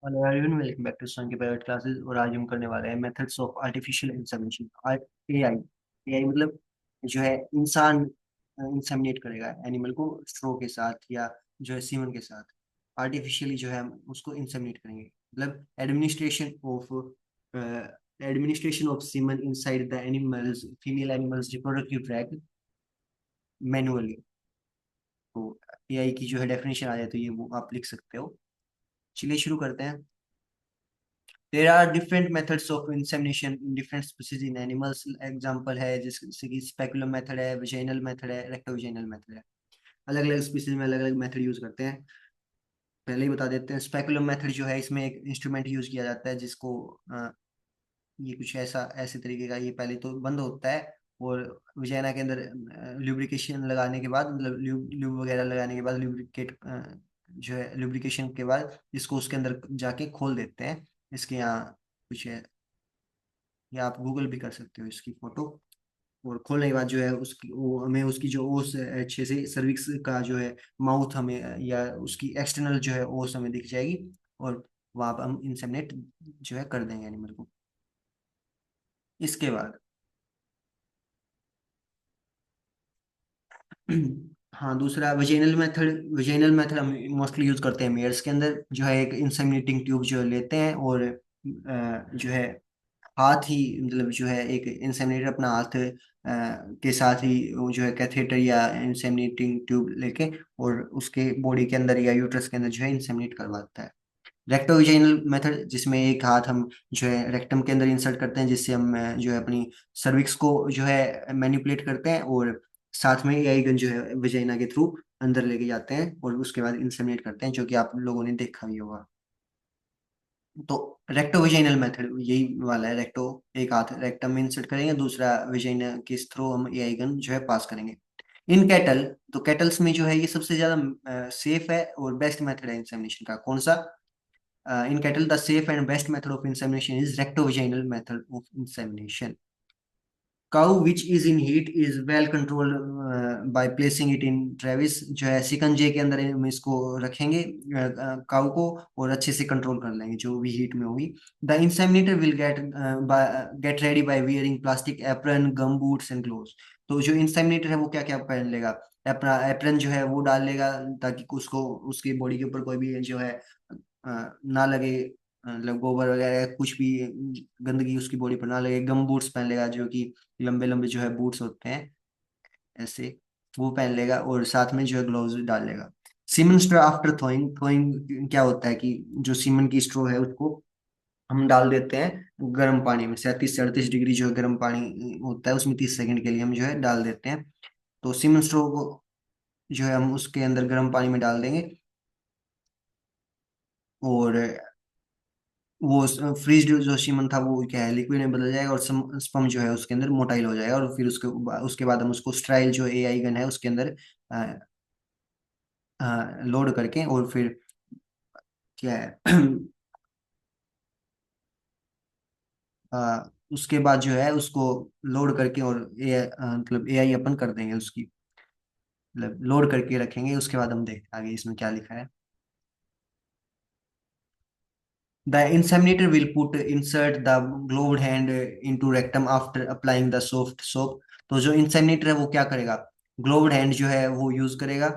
Hello everyone, welcome back to Sun की private classes. और आज हम करने वाले हैं methods of artificial insemination. AI. AI मतलब जो है इंसान इंसेमिनेट करेगा एनिमल को स्ट्रो के साथ या जो है सीमन के साथ। आर्टिफिशियली जो है हम उसको इंसेमिनेट करेंगे, मतलब administration of semen inside the animals female animals reproductive tract manually. तो एआई की जो है डेफिनेशन आ जाए तो ये वो आप लिख सकते हो। चलिए शुरू करते हैं। There are different methods of insemination in different species in animals. Example है जैसे कि स्पेकुलम मेथड है, विजाइनल मेथड है, रेक्टोविजाइनल मेथड है। अलग अलग स्पीसीज में अलग अलग मेथड यूज करते हैं। पहले ही बता देते हैं, स्पेकुलम मेथड जो है इसमें एक इंस्ट्रूमेंट यूज किया जाता है जिसको ये कुछ ऐसे तरीके का, ये पहले तो बंद होता है और विजाइना के अंदर ल्यूब्रिकेशन लगाने के बाद, मतलब ल्यूब वगैरह लगाने के बाद, ल्यूब्रिकेट जो है ल्यूब्रिकेशन के बाद इसको उसके अंदर जाके खोल देते हैं। इसके यहाँ कुछ है, या आप गूगल भी कर सकते हो इसकी फोटो। और खोलने के बाद जो है उसकी वो हमें उसकी जो ओस है, अच्छे से सर्विक्स का जो है माउथ हमें या उसकी एक्सटर्नल जो है ओस हमें दिख जाएगी। और वहां पर हम इंसेमिनेट जो है कर देंगे एनिमल को। इसके बाद हाँ, दूसरा विजेनल मेथड हम मोस्टली यूज करते हैं मेयर्स के अंदर। जो है एक इंसेमिनेटिंग ट्यूब जो लेते हैं और जो है हाथ ही, मतलब जो है एक इंसेमिनेटर अपना हाथ के साथ ही वो जो है कैथेटर या इंसेमिनेटिंग ट्यूब लेके और उसके बॉडी के अंदर या यूट्रस के अंदर जो है इंसेमिनेट करवाता है। रेक्टोविजाइनल मेथड, जिसमें एक हाथ हम जो है रेक्टम के अंदर इंसर्ट करते हैं, जिससे हम जो है अपनी सर्विक्स को जो है मैनिपुलेट करते हैं और साथ में एआई गन जो है वजाइना के थ्रू अंदर लेके जाते हैं और उसके बाद इंसेमिनेट करते हैं, जो कि आप लोगों ने देखा भी होगा। तो रेक्टो विजाइनल मेथड यही वाला है। रेक्टो एक हाथ रेक्टम में इंसर्ट करेंगे, दूसरा विजाइना के थ्रू हम एआई गन जो है पास करेंगे। इन कैटल, तो कैटल्स में जो है ये सबसे ज्यादा सेफ है और बेस्ट मेथड है इंसेमिनेशन का। कौन सा? In cattle, the safe and best method of insemination is rectovaginal method of insemination. Cow which is in heat is well controlled by placing it in Travis, जो है सिकंजे के अंदर हम इसको रखेंगे काऊ को, और अच्छे से कंट्रोल कर लेंगे जो भी हीट में होगी। The inseminator will get ready by wearing plastic apron, gum boots and gloves. तो जो इंसेमिनेटर है वो क्या क्या पहन लेगा? अपना एप्रन जो है वो डाल लेगा ताकि उसको उसकी बॉडी के ऊपर कोई भी जो है ना लगे, मतलब गोबर वगैरह कुछ भी गंदगी उसकी बॉडी पर ना लगे। गम बूट्स पहन लेगा, जो कि लंबे लंबे जो है बूट्स होते हैं ऐसे, वो पहन लेगा और साथ में जो है ग्लोव्स डाल लेगा। Semen स्ट्रो after throwing. थ्रोइंग क्या होता है कि जो सीमन की स्ट्रो है उसको हम डाल देते हैं गर्म पानी में, 37 से 38 डिग्री जो है गर्म पानी होता है उसमें 30 सेकंड के लिए हम जो है डाल देते हैं। तो सीमन स्ट्रो को जो है हम उसके अंदर गर्म पानी में डाल देंगे और वो फ्रीज जो सीमन था वो क्या है लिक्विड में बदल जाएगा और स्पम जो है उसके अंदर मोटाइल हो जाएगा। और फिर उसके बाद हम उसको स्ट्राइल जो एआई गन है उसके अंदर लोड करके और फिर क्या है उसके बाद जो है उसको लोड करके और मतलब एआई अपन कर देंगे उसकी, मतलब लोड करके रखेंगे। उसके बाद हम देखते हैं आगे इसमें क्या लिखा है। The inseminator will put insert the gloved hand into rectum after applying the soft soap। तो जो इंसेमिनेटर है वो क्या करेगा? ग्लोव्ड हैंड जो है वो यूज करेगा,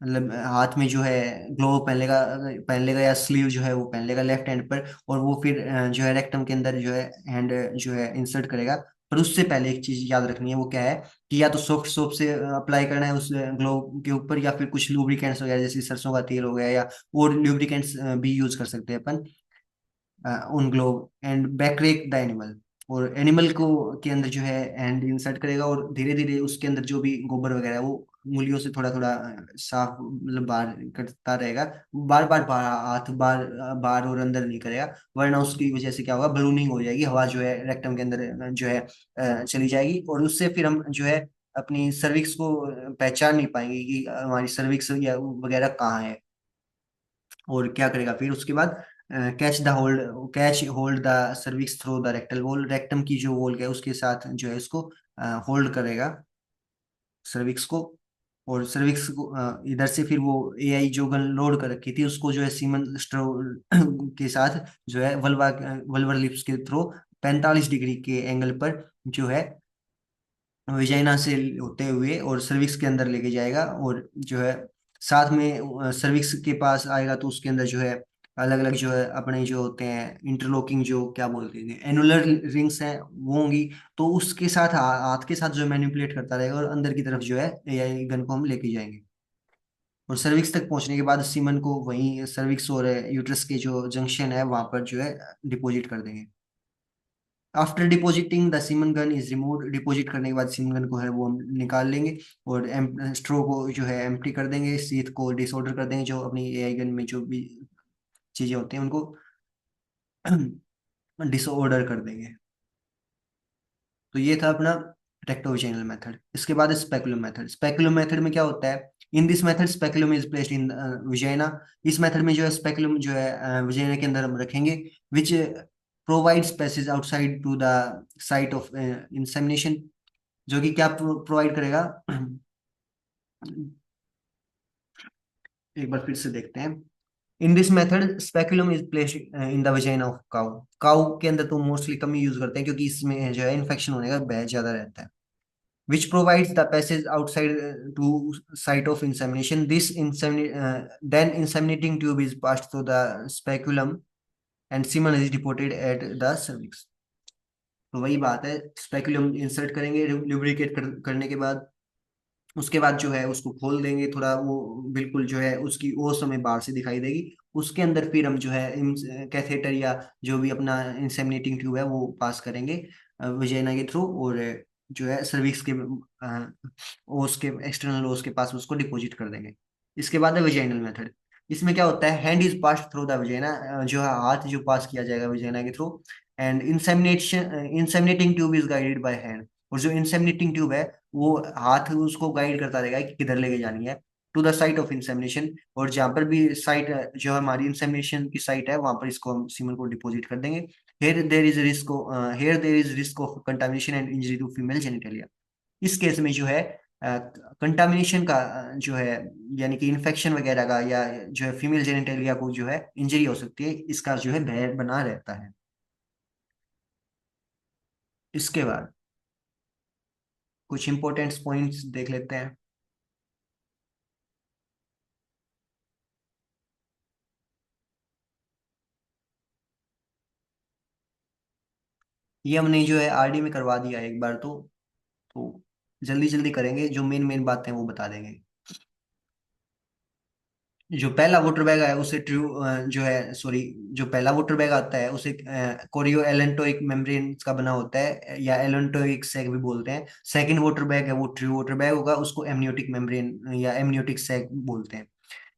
मतलब हाथ में जो है ग्लोव पहन लेगा या स्लीव जो है वो पहन लेगा लेफ्ट हैंड पर, और वो फिर जो है रेक्टम के अंदर जो है हैंड जो है इंसर्ट करेगा। पर उससे पहले एक चीज याद रखनी है, वो क्या है कि या तो सॉफ्ट सोप से अप्लाई करना है उस ग्लोव के ऊपर, या फिर कुछ लुब्रिकेंट्स वगैरह जैसे सरसों का तेल हो गया या और लुब्रिकेंट्स भी यूज कर सकते हैं अपन on glove and backrake the animal. और एनिमल को के अंदर जो है हैंड इंसर्ट करेगा और धीरे धीरे उसके अंदर जो भी गोबर वगैरह है वो उंगलियों से थोड़ा थोड़ा साफ, मतलब बाहर करता रहेगा। बार बार बाहर हाथ बार बाहर और अंदर नहीं करेगा, वरना उसकी वजह से क्या होगा, बलूनिंग हो जाएगी, हवा जो है रेक्टम के अंदर जो है चली जाएगी और उससे फिर हम जो है अपनी सर्विक्स को पहचान नहीं पाएंगे कि हमारी सर्विक्स या वगैरह कहाँ है। और क्या करेगा फिर उसके बाद? Catch hold the cervix through the rectal wall. Rectum की जो वॉल है उसके साथ जो है उसको होल्ड करेगा सर्विक्स को। और सर्विक्स को इधर से फिर वो एआई जो गन लोड कर रखी थी उसको जो है सीमन स्ट्रो के साथ जो है वल्वर लिप्स के थ्रू 45 डिग्री के एंगल पर जो है विजाइना से होते हुए और सर्विक्स के अंदर लेके जाएगा। और जो है साथ में सर्विक्स के पास आएगा तो उसके अंदर जो है अलग अलग जो है अपने जो होते हैं इंटरलॉकिंग जो क्या बोलते हैं एनुलर रिंग्स हैं वो होंगी। तो उसके साथ हाथ के साथ जो मैनिपुलेट करता रहेगा और अंदर की तरफ जो है एआई गन को हम लेके जाएंगे। और सर्विक्स तक पहुंचने के बाद सीमन को वहीं सर्विक्स और यूट्रस के जो जंक्शन है वहां पर जो है डिपॉजिट कर देंगे। After depositing the semen gun is remove, deposit करने के बाद सीमन गन को है वो हम निकाल लेंगे और स्ट्रो को जो है एम्प्टी कर देंगे, सीथ को डिसऑर्डर कर देंगे, जो अपनी एआई गन में जो भी चीजें होती हैं उनको डिसऑर्डर कर देंगे। तो ये था अपना रेक्टोविजनल मेथड। इसके बाद स्पेकुलम मेथड। स्पेकुलम मेथड में क्या होता है, in this method speculum is placed in vagina. इस मेथड में जो है स्पेकुलम जो है विजाइना के अंदर हम रखेंगे, which provides passage outside to the site of insemination. जो कि क्या प्रोवाइड करेगा एक बार फिर से देखते हैं। In this method speculum is placed in the vagina of cow. Cow के अंदर तो मोस्टली कम ही यूज करते हैं क्योंकि इसमें जो है इन्फेक्शन होने का भय ज्यादा रहता है। Which provides the passage outside to site of insemination. Then inseminating tube is passed through the speculum and semen is deposited at the cervix. तो वही बात है, स्पेकुलम इंसर्ट करेंगे लुब्रिकेट करने के बाद, उसके बाद जो है उसको खोल देंगे थोड़ा, वो बिल्कुल जो है उसकी ओस हमें बाहर से दिखाई देगी। उसके अंदर फिर हम जो है कैथेटर या जो भी अपना इंसेमिनेटिंग ट्यूब है वो पास करेंगे वजाइना के थ्रू, और जो है सर्विक्स के ओस के एक्सटर्नल ओस के पास उसको डिपॉजिट कर देंगे। इसके बाद है वजाइनल मेथड। इसमें क्या होता है, hand is pass through the vagina, जो है हाथ जो पास किया जाएगा वजाइना के थ्रू, and inseminating tube is guided by hand. और जो इंसेमिनेटिंग ट्यूब है वो हाथ उसको गाइड करता रहेगा कि किधर लेके जानी है, to the site of insemination. और जहाँ पर भी साइट जो हमारी इंसेमिनेशन की साइट है वहां पर इसको हम सीमन को डिपॉजिट कर देंगे। Here there is risk of contamination and injury to female genitalia. इस केस में जो है कंटामिनेशन का जो है यानी कि इन्फेक्शन वगैरह का या जो है फीमेल जेनिटलिया को जो है इंजरी हो सकती है, इसका जो है भय बना रहता है। इसके बाद कुछ इंपॉर्टेंट पॉइंट्स देख लेते हैं। ये हमने जो है आरडी में करवा दिया है एक बार तो जल्दी जल्दी करेंगे, जो मेन मेन बातें हैं वो बता देंगे। जो पहला वोटर बैग है उसे ट्रू जो है सॉरी जो पहला वोटर बैग आता है उसे कोरियो एलेंटोइक मेम्ब्रेन का बना होता है या एलेंटोइक सैक भी बोलते हैं। सेकंड वोटर बैग है वो ट्रू वोटर बैग होगा, उसको एमनियोटिक मेम्ब्रेन या एमनियोटिक सैक बोलते हैं।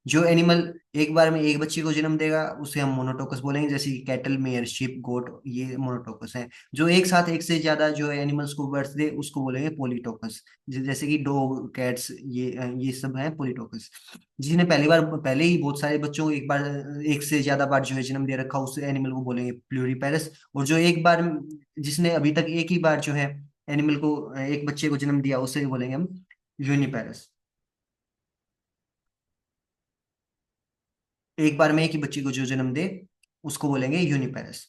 जो एनिमल एक बार में एक बच्चे को जन्म देगा उसे हम मोनोटोकस बोलेंगे, जैसे कि कैटल मेयर शिप गोट, ये मोनोटोकस है। जो एक साथ एक से ज्यादा जो है एनिमल्स को बर्थ दे उसको बोलेंगे पॉलीटोकस, जैसे कि डॉग कैट्स, ये सब है पॉलीटोकस। जिसने पहले ही बहुत सारे बच्चों को एक बार एक से ज्यादा बार जो है जन्म दे रखा उस एनिमल को बोलेंगे प्लूरीपेरस। और जो एक बार जिसने अभी तक एक ही बार जो है एनिमल को एक बच्चे को जन्म दिया उसे बोलेंगे हम यूनिपेरस। एक बार में एक ही बच्चे को जो जन्म दे उसको बोलेंगे यूनिपेरस।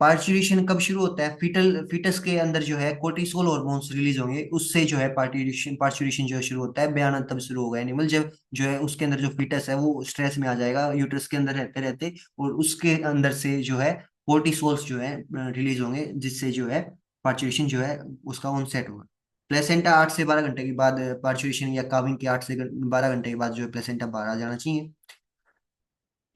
पार्चुरेशन कब शुरू होता है, फीटस के अंदर जो है कोर्टिसोल हार्मोन्स रिलीज होंगे, उससे जो है पार्चुरेशन पार्चुरेशन जो है शुरू होता है। बयान तब शुरू होगा एनिमल जब जो है उसके अंदर जो फीटस है वो स्ट्रेस में आ जाएगा यूट्रस के अंदर रहते रहते, और उसके अंदर से जो है कोर्टिसोल्स जो है रिलीज होंगे, जिससे जो है पार्चुरेशन जो है उसका ऑनसेट होगा। प्लेसेंटा 8 से 12 घंटे के बाद पार्चुरेशन या काविंग के 8 से 12 घंटे के बाद जो है प्लेसेंटा बाहर आ जाना चाहिए।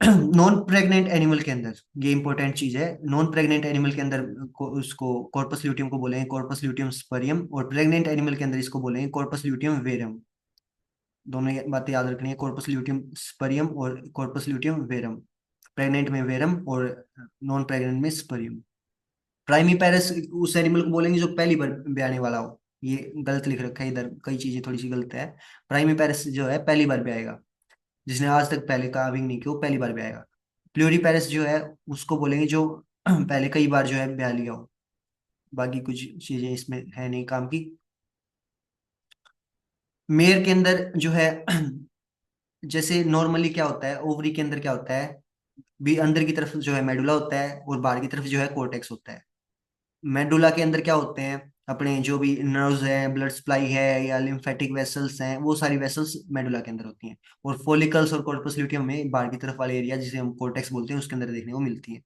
नॉन प्रेग्नेंट एनिमल के अंदर ये इंपॉर्टेंट चीज है, नॉन प्रेग्नेंट एनिमल के अंदर उसको कॉर्पस ल्यूटियम को बोलेंगे कॉर्पस ल्यूटियम स्परियम, और प्रेग्नेंट एनिमल के अंदर इसको बोलेंगे कॉर्पस ल्यूटियम वेरम। दोनों ये बातें याद रखनी है, कॉर्पस ल्यूटियम स्परियम और कॉर्पस ल्यूटियम वेरम। प्रेग्नेंट में वेरम और नॉन प्रेग्नेंट में स्परियम। प्राइमी पैरस उस एनिमल को बोलेंगे जो पहली बार ब्याने वाला हो। ये गलत लिख रखा है इधर, कई चीजें थोड़ी सी गलत है। प्राइमी पैरस जो है पहली बार ब्याएगा, जिसने आज तक पहले काविंग नहीं की वो पहली बार ब्याएगा। प्लूरीपेरस जो है उसको बोलेंगे जो पहले कई बार जो है ब्याह लिया हो। बाकी कुछ चीजें इसमें है नहीं काम की। मेयर के अंदर जो है जैसे नॉर्मली क्या होता है, ओवरी के अंदर क्या होता है, भी अंदर की तरफ जो है मेडुला होता है और बाहर की तरफ जो है कोर्टेक्स होता है। मेडुला के अंदर क्या होते हैं, अपने जो भी नर्व्स हैं, ब्लड सप्लाई है या लिम्फेटिक वेसल्स हैं, वो सारी वेसल्स मेडुला के अंदर होती हैं। और फॉलिकल्स और कॉर्पस ल्यूटियम में बाहर की तरफ वाले एरिया जिसे हम कोर्टेक्स बोलते हैं उसके अंदर देखने को मिलती है।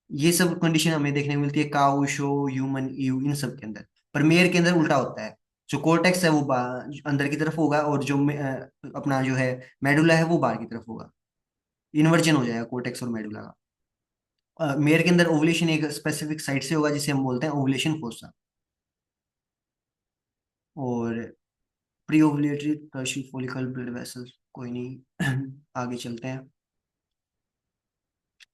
ये सब कंडीशन हमें देखने को मिलती है काऊ, शो, ह्यूमन, ईव, इन सब के अंदर। पर मेयर के अंदर उल्टा होता है। जो कोर्टेक्स है वो अंदर की तरफ होगा, और जो अपना जो है मेडुला है वो बाहर की तरफ होगा। इन्वर्जन हो जाएगा कोर्टेक्स और मेडुला का। मेयर के अंदर ओवुलेशन एक स्पेसिफिक साइट से होगा जिसे हम बोलते हैं ओवुलेशन फोसा। और pre ovulatory टर्शियल follicle blood vessels, कोई नहीं आगे चलते हैं।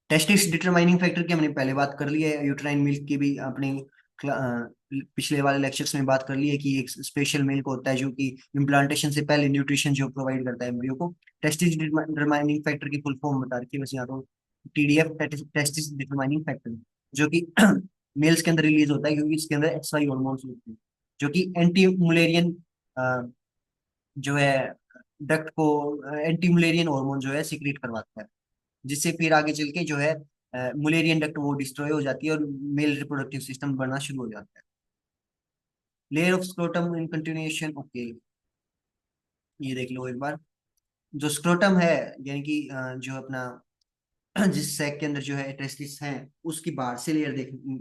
टेस्टिस डिटरमाइनिंग फैक्टर की हमने पहले बात कर ली है, यूट्राइन मिल्क की भी अपने पिछले वाले लेक्चर्स में बात कर ली है कि एक स्पेशल मिल्क होता है जो कि इम्प्लांटेशन से पहले न्यूट्रिशन जो प्रोवाइड करता है एम्ब्रियो को। टेस्टिस डिटरमाइनिंग फैक्टर की फुल फॉर्म बता रखी है बस यहाँ तो, टीडीएफ, टेस्टिस डिटरमाइनिंग फैक्टर, जो कि मेल्स के अंदर रिलीज होता है क्योंकि इसके अंदर एक्सवाई हार्मोन्स होते हैं जो कि एंटी मुलेरियन जो है डक्ट को, एंटी मुलेरियन हार्मोन जो है सीक्रेट करवाता है, जिससे फिर आगे चल के जो है मुलेरियन डक्ट वो डिस्ट्रॉय हो जाती है और मेल रिप्रोडक्टिव सिस्टम बढ़ना शुरू हो जाता है। Layer of scrotum in continuation, okay, ये देख लो एक बार। जो स्क्रोटम है, यानी कि जो अपना जिस सैक के अंदर जो है टेस्टिस हैं, उसकी बाहर से लेयर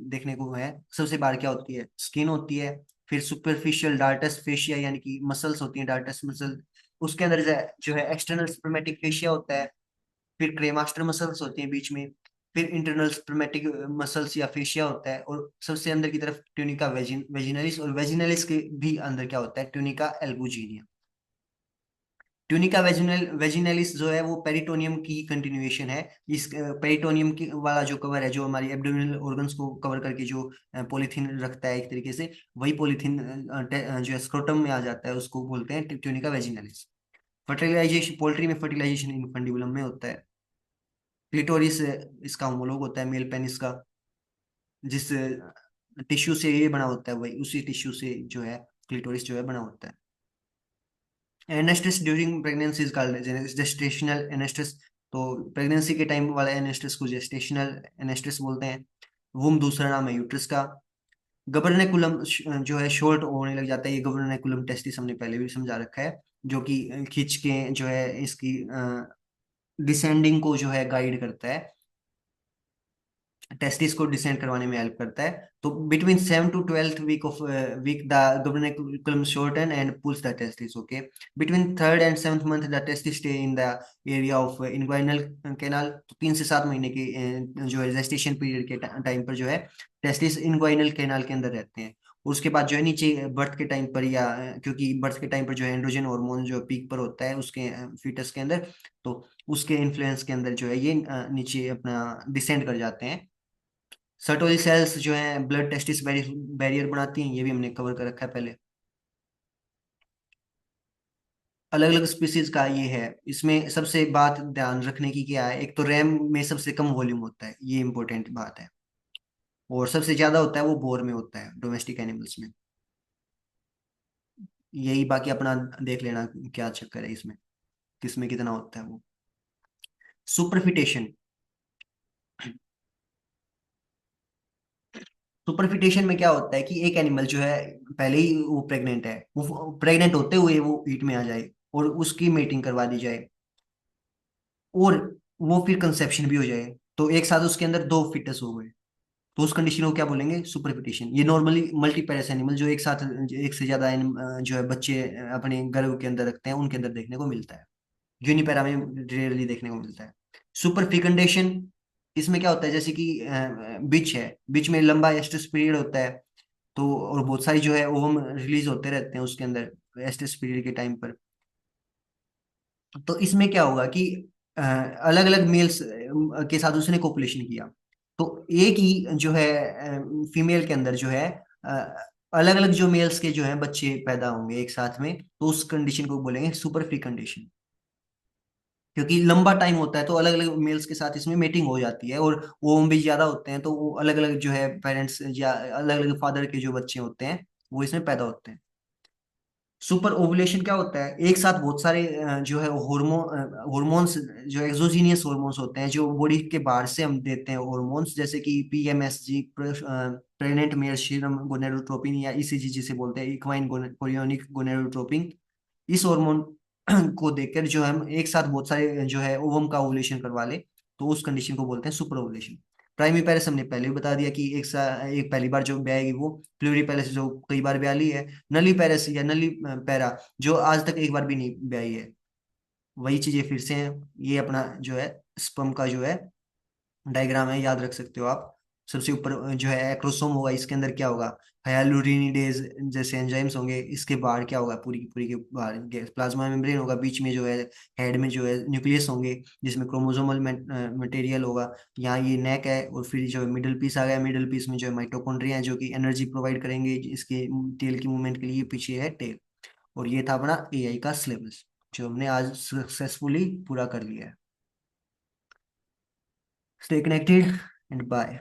देखने को है। सबसे बाहर क्या होती है, स्किन होती है। फिर सुपरफिशियल डार्टस फेशिया यानी कि मसल्स होती हैं, डार्टस मसल। उसके अंदर जो है एक्सटर्नल स्पर्मेटिक फेशिया होता है। फिर क्रेमास्टर मसल्स होती हैं बीच में। फिर इंटरनल स्पर्मेटिक मसल्स या फेशिया होता है, और सबसे अंदर की तरफ ट्यूनिका वेजिनलिस, और वेजिनलिस के भी अंदर क्या होता है, ट्यूनिका एल्बुजिनिया। ट्यूनिका वेजिनलिस जो है वो पेरिटोनियम की जो है। इस पेरिटोनियम की वाला जो कवर है, जो हमारी एब्डोमिनल ऑर्गन्स को कवर करके जो पॉलीथीन रखता है एक तरीके से, वही पॉलीथीन जो है स्क्रोटम में आ जाता है, उसको बोलते हैं ट्यूनिका वेजिनलिस। फर्टिलाइजेशन, पोल्ट्री में फर्टिलाइजेशन इनफंडिबुलम में होता है। क्लिटोरिस इसका होमोलॉग होता है मेल पेनिस का। जिस टिश्यू से ये बना होता है वही उसी टिश्यू से जो है क्लिटोरिस जो है बना होता है। Anestrus during pregnancy is called gestational anestrus. तो प्रेगनेंसी के टाइम वाला एनेस्टेस को जेस्टेशनल एनेस्टेस बोलते हैं। वुम दूसरा नाम है यूट्रस का। गबर्नेकुलम जो है शॉर्ट होने लग जाता है, ये गबर्नेकुलम टेस्टिस हमने पहले भी समझा रखा है, जो कि खींच के जो है इसकी डिसेंडिंग को जो है गाइड करता है, टेस्टिस को डिसेंड करवाने में हेल्प करता है। तो between 7 to 12th week of week the gubernaculum shorten and pulls the testis, okay. Between third and seventh month the testis stay in the area of inguinal canal। तो 3 से 7 महीने के जो है जेस्टेशन पीरियड के टाइम पर जो है टेस्टिस इनग्वाइनल कैनाल के अंदर रहते हैं। उसके बाद जो है नीचे बर्थ के टाइम पर, या क्योंकि बर्थ के टाइम पर जो है एंड्रोजन हार्मोन जो पीक पर होता है उसके फीटस के अंदर, तो उसके इन्फ्लुएंस के अंदर जो है ये नीचे अपना डिसेंड कर जाते हैं। सर्टोली सेल्स जो हैं ब्लड टेस्टिस बैरियर बनाती हैं, ये भी हमने कवर कर रखा है पहले। अलग अलग स्पीसीज का ये है। इसमें सबसे बात ध्यान रखने की क्या है, एक तो रैम में सबसे कम वॉल्यूम होता है, ये इंपॉर्टेंट बात है। और सबसे ज्यादा होता है वो बोर में होता है, डोमेस्टिक एनिमल्स में। यही बाकी अपना देख लेना क्या चक्कर है इसमें, किसमें कितना होता है वो। सुपरफिटेशन। सुपरफिटेशन में क्या होता है कि एक एनिमल जो है पहले ही वो प्रेग्नेंट है, वो प्रेग्नेंट होते हुए वो हीट में आ जाए और उसकी मेटिंग करवा दी जाए, और वो फिर कंसेप्शन भी हो जाए, तो एक साथ उसके अंदर 2 फीटस हो गए, तो उस कंडीशन को क्या बोलेंगे, सुपरफिटेशन। ये नॉर्मली मल्टीपेरेस एनिमल जो एक साथ एक से ज्यादा जो है बच्चे अपने गर्भ के अंदर रखते हैं उनके अंदर देखने को मिलता है। यूनिपेरा में रेयरली देखने को मिलता है। सुपर फिकंडेशन, इसमें क्या होता है, जैसे कि बिच है, बिच में लंबा एस्ट्रस पीरियड होता है, तो और बहुत सारी जो है ओवम रिलीज होते रहते हैं उसके अंदर एस्ट्रस पीरियड के टाइम पर। तो इसमें क्या होगा कि अलग अलग मेल्स के साथ उसने कोपुलेशन किया, तो एक ही जो है फीमेल के अंदर जो है अलग अलग जो मेल्स के जो है बच्चे पैदा होंगे एक साथ में, तो उस कंडीशन को बोलेंगे सुपर फिकंडेशन। क्योंकि लंबा टाइम होता है तो अलग अलग मेल्स के साथ इसमें मेटिंग हो जाती है, और वो भी ज्यादा होते हैं, तो वो अलग अलग जो है पेरेंट्स या अलग अलग फादर के जो बच्चे होते हैं वो इसमें पैदा होते हैं। सुपर ओवुलेशन क्या होता है? एक साथ बहुत सारे जो है हॉर्मोन्स, जो एक्सोजीनियस हॉर्मोन्स होते हैं, जो बॉडी के बाहर से हम देते हैं हॉर्मोन्स, जैसे कि PMSG, pregnant mail serum gonadotropin, या ईसीजी जिसे बोलते हैं, इक्वाइन कोरियोनिक गोनेडोट्रोपिन। इस हार्मोन को देखकर जो हम एक साथ बहुत सारे जो है ओवम का ओवुलेशन करवा ले, तो उस कंडीशन को बोलते हैं सुपर ओवुलेशन। प्राइमरी पैरेस हमने पहले भी बता दिया कि एक पहली बार जो ब्याएगी वो। प्लूरी पैरेस जो कई बार ब्या ली है। नली पैरेस या नली पैरा जो आज तक एक बार भी नहीं ब्याई है। वही चीजें फिर से हैं। ये अपना जो है स्पर्म का जो है डायग्राम है, याद रख सकते हो आप। सबसे ऊपर जो है एक्रोसोम होगा, इसके अंदर क्या होगा? हायालुरिनिडेज जैसे एंजाइम्स होंगे। इसके बाहर क्या होगा? पूरी की पूरी के बाहर प्लाज्मा मेम्ब्रेन होगा। बीच में जो है हेड में जो है न्यूक्लियस होंगे, जिसमें क्रोमोसोमल मटेरियल होगा। यहाँ ये नेक है, और फिर जो है मिडल पीस आ गया। मिडल पीस में जो है माइटोकॉन्ड्रिया है, जो कि एनर्जी प्रोवाइड करेंगे इसके टेल की मूवमेंट के लिए। पीछे है टेल। और ये था अपना एआई का सिलेबस, जो हमने आज सक्सेसफुली पूरा कर लिया है। Stay connected and bye.